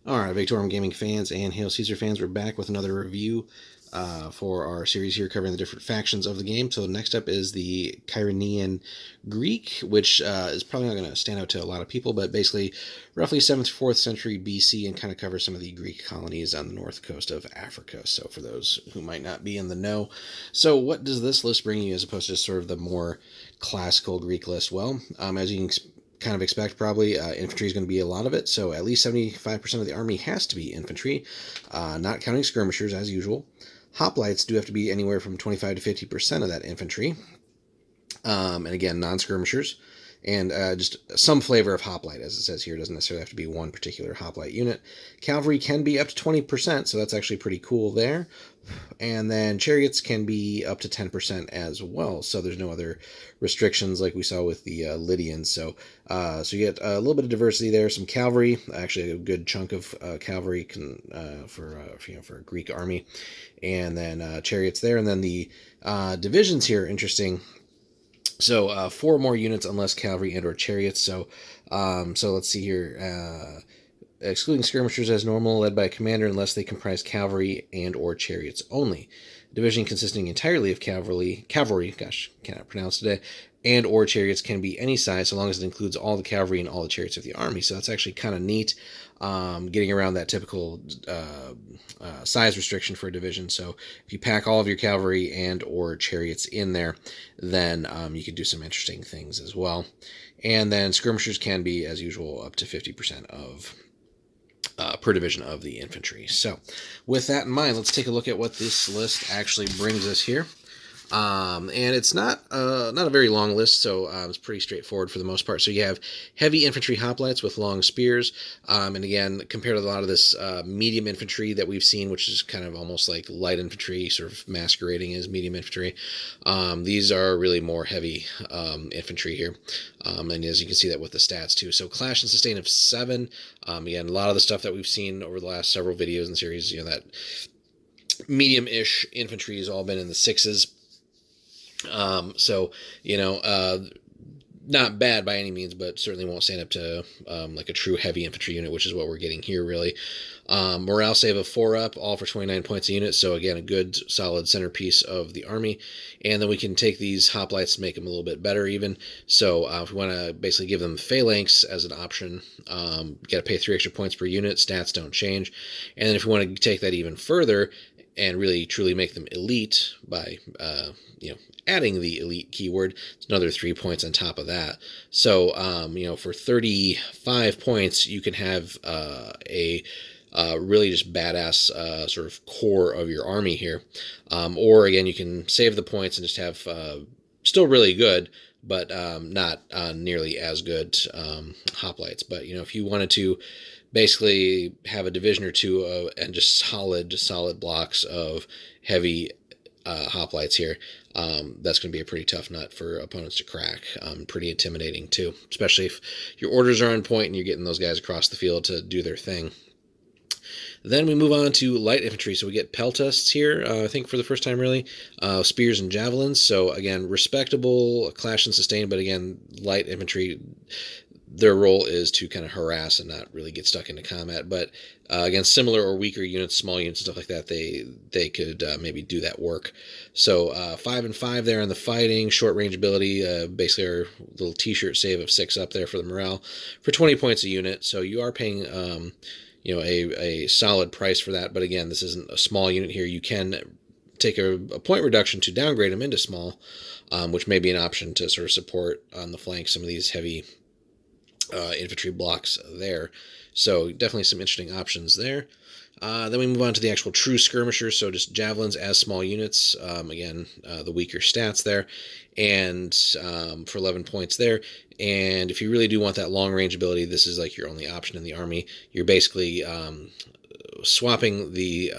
Alright, Victorum Gaming fans and Hail Caesar fans, we're back with another review for our series here covering the different factions of the game. So next up is the Kyrenean Greek, which is probably not going to stand out to a lot of people, but basically roughly 7th, 4th century BC and kind of covers some of the Greek colonies on the north coast of Africa. So for those who might not be in the know. So what does this list bring you as opposed to sort of the more classical Greek list? Well, as you can kind of expect probably infantry is going to be a lot of it, so at least 75% of the army has to be infantry, not counting skirmishers as usual. Hoplites do have to be anywhere from 25 to 50% of that infantry, and again non-skirmishers, and just some flavor of hoplite, as it says here. It doesn't necessarily have to be one particular hoplite unit. Cavalry can be up to 20%, so that's actually pretty cool there. And then chariots can be up to 10% as well, so there's no other restrictions like we saw with the Lydians. So you get a little bit of diversity there. Some cavalry, actually a good chunk of cavalry for a Greek army, and then chariots there, and then the divisions here. Interesting. So 4 more units unless cavalry and or chariots. So let's see here. Excluding skirmishers as normal, led by a commander unless they comprise cavalry and or chariots only. Division consisting entirely of cavalry, gosh, cannot pronounce today, and or chariots can be any size so long as it includes all the cavalry and all the chariots of the army. So that's actually kind of neat, getting around that typical size restriction for a division. So if you pack all of your cavalry and or chariots in there, then you could do some interesting things as well. And then skirmishers can be, as usual, up to 50% of per division of the infantry. So with that in mind, let's take a look at what this list actually brings us here. And it's not a very long list, so it's pretty straightforward for the most part. So you have heavy infantry hoplites with long spears, and again, compared to a lot of this medium infantry that we've seen, which is kind of almost like light infantry, sort of masquerading as medium infantry, these are really more heavy infantry here, and as you can see that with the stats too. So clash and sustain of 7. Again, a lot of the stuff that we've seen over the last several videos in the series, that medium-ish infantry has all been in the 6s. Not bad by any means, but certainly won't stand up to like a true heavy infantry unit, which is what we're getting here, really. Morale save of 4 up, all for 29 points a unit. So again, a good solid centerpiece of the army. And then we can take these hoplites to make them a little bit better even. So if we want to basically give them phalanx as an option, you got to pay 3 extra points per unit. Stats don't change. And then if we want to take that even further and really truly make them elite by adding the elite keyword, it's another 3 points on top of that. So for 35 points you can have a really just badass sort of core of your army here, or again you can save the points and just have still really good but not nearly as good hoplites. But if you wanted to basically have a division or two and just solid blocks of heavy hoplites here, that's going to be a pretty tough nut for opponents to crack. Pretty intimidating too, especially if your orders are on point and you're getting those guys across the field to do their thing. Then we move on to light infantry. So we get peltasts here, I think for the first time really, spears and javelins. So again, respectable clash and sustain, but again, light infantry, their role is to kind of harass and not really get stuck into combat. But against similar or weaker units, small units and stuff like that, they could maybe do that work. So 5 and 5 there on the fighting, short range ability, basically our little t-shirt save of 6 up there for the morale for 20 points a unit. So you are paying a solid price for that. But again, this isn't a small unit here. You can take a point reduction to downgrade them into small, which may be an option to sort of support on the flank some of these heavy infantry blocks there. So definitely some interesting options there. Then we move on to the actual true skirmishers, so just javelins as small units. Again, the weaker stats there, and for 11 points there. And if you really do want that long range ability, this is like your only option in the army. You're basically swapping the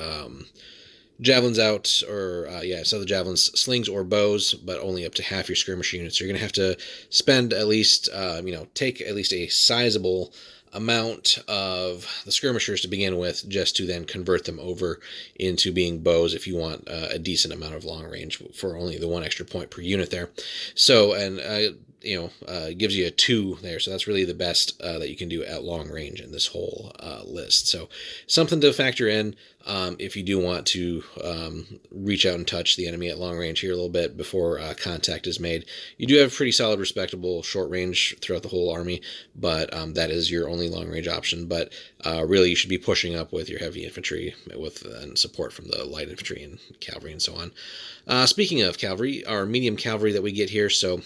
javelins out, or so the javelins, slings or bows, but only up to half your skirmisher units. So you're going to have to spend at least, take at least a sizable amount of the skirmishers to begin with, just to then convert them over into being bows if you want a decent amount of long range for only the 1 extra point per unit there. So, and gives you a 2 there. So that's really the best that you can do at long range in this whole list. So something to factor in if you do want to reach out and touch the enemy at long range here a little bit before contact is made. You do have pretty solid, respectable short range throughout the whole army, but that is your only long range option. But really, you should be pushing up with your heavy infantry with support from the light infantry and cavalry and so on. Speaking of cavalry, our medium cavalry that we get here, so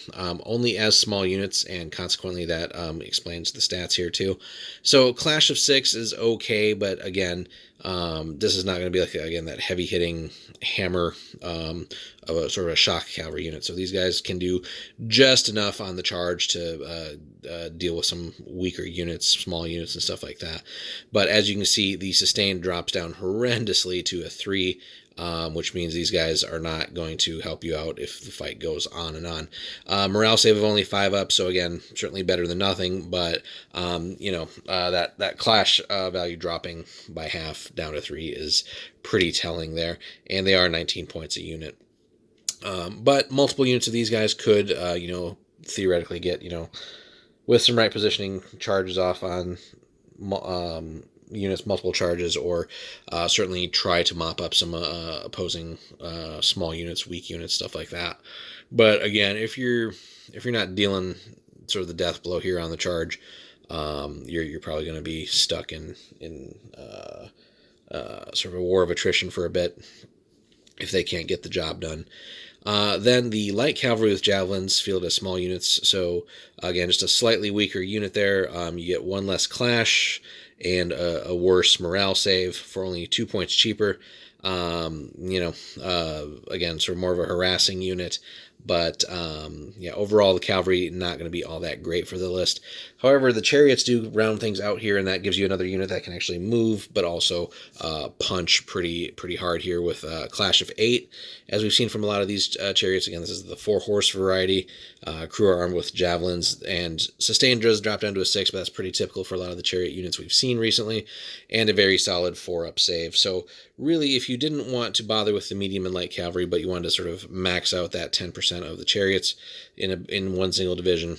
only as small units, and consequently that explains the stats here too. So Clash of 6 is okay, but again, this is not going to be like, again, that heavy hitting hammer of a sort of a shock cavalry unit. So these guys can do just enough on the charge to deal with some weaker units, small units and stuff like that. But as you can see, the sustain drops down horrendously to a 3, which means these guys are not going to help you out if the fight goes on and on. Morale save of only 5 up, so again, certainly better than nothing, but that clash value dropping by half down to 3 is pretty telling there, and they are 19 points a unit. But multiple units of these guys could, theoretically get, with some right positioning, charges off on units, multiple charges, or certainly try to mop up some opposing small units, weak units, stuff like that. But again, if you're not dealing sort of the death blow here on the charge, you're probably going to be stuck in sort of a war of attrition for a bit if they can't get the job done. Then the light cavalry with javelins field as small units. So again, just a slightly weaker unit there. You get 1 less clash and a worse morale save for only 2 points cheaper. Again, sort of more of a harassing unit. But overall, the cavalry not going to be all that great for the list. However, the chariots do round things out here, and that gives you another unit that can actually move, but also punch pretty hard here with Clash of 8. As we've seen from a lot of these chariots, again, this is the 4-horse variety. Crew are armed with javelins, and sustain does drop down to a 6, but that's pretty typical for a lot of the chariot units we've seen recently, and a very solid 4-up save. So really, if you didn't want to bother with the medium and light cavalry, but you wanted to sort of max out that 10% of the chariots in one single division,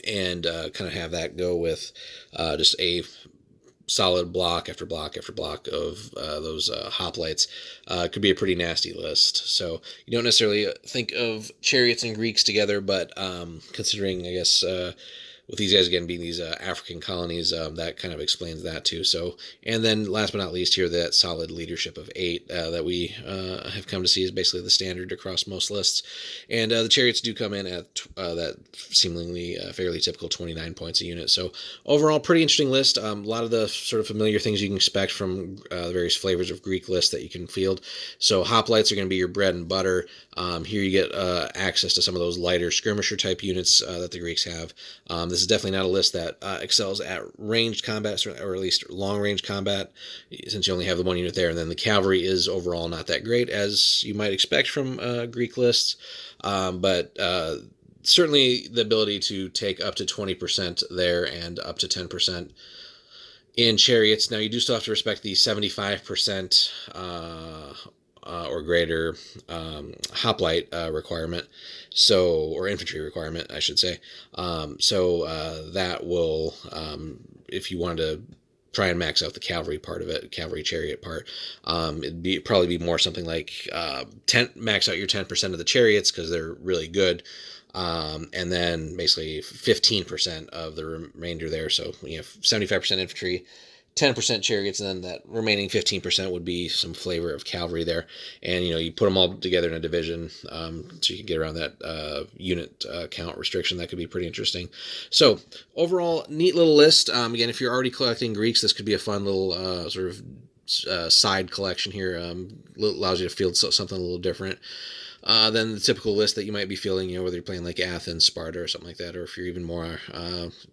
and kind of have that go with just a solid block after block after block of those hoplites, could be a pretty nasty list. So you don't necessarily think of chariots and Greeks together, but considering, I guess, with these guys, again, being these African colonies, that kind of explains that too. So, and then last but not least here, that solid leadership of 8 that we have come to see is basically the standard across most lists. And the chariots do come in at that seemingly fairly typical 29 points a unit. So overall, pretty interesting list. A lot of the sort of familiar things you can expect from the various flavors of Greek lists that you can field. So hoplites are going to be your bread and butter. Here you get access to some of those lighter skirmisher type units that the Greeks have. This is definitely not a list that excels at ranged combat, or at least long-range combat, since you only have the 1 unit there. And then the cavalry is overall not that great, as you might expect from Greek lists. But certainly the ability to take up to 20% there and up to 10% in chariots. Now, you do still have to respect the 75% or greater hoplite requirement, or infantry requirement, I should say. That will, if you wanted to try and max out the cavalry part of it, cavalry chariot part, it'd probably be more something like max out your 10% of the chariots because they're really good. And then basically 15% of the remainder there. So 75% infantry, 10% chariots, and then that remaining 15% would be some flavor of cavalry there. And, you put them all together in a division, so you can get around that unit count restriction. That could be pretty interesting. So overall, neat little list. Again, if you're already collecting Greeks, this could be a fun little sort of side collection here. Allows you to field something a little different than the typical list that you might be fielding, whether you're playing like Athens, Sparta, or something like that, or if you're even more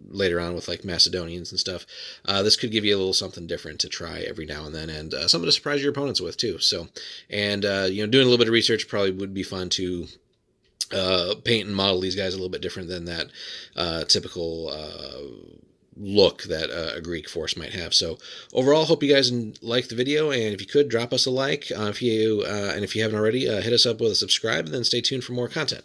later on with like Macedonians and stuff. This could give you a little something different to try every now and then, and something to surprise your opponents with too. So, and doing a little bit of research probably would be fun to paint and model these guys a little bit different than that typical look that a Greek force might have. So overall, hope you guys liked the video, and if you could, drop us a like. If you haven't already, hit us up with a subscribe, and then stay tuned for more content.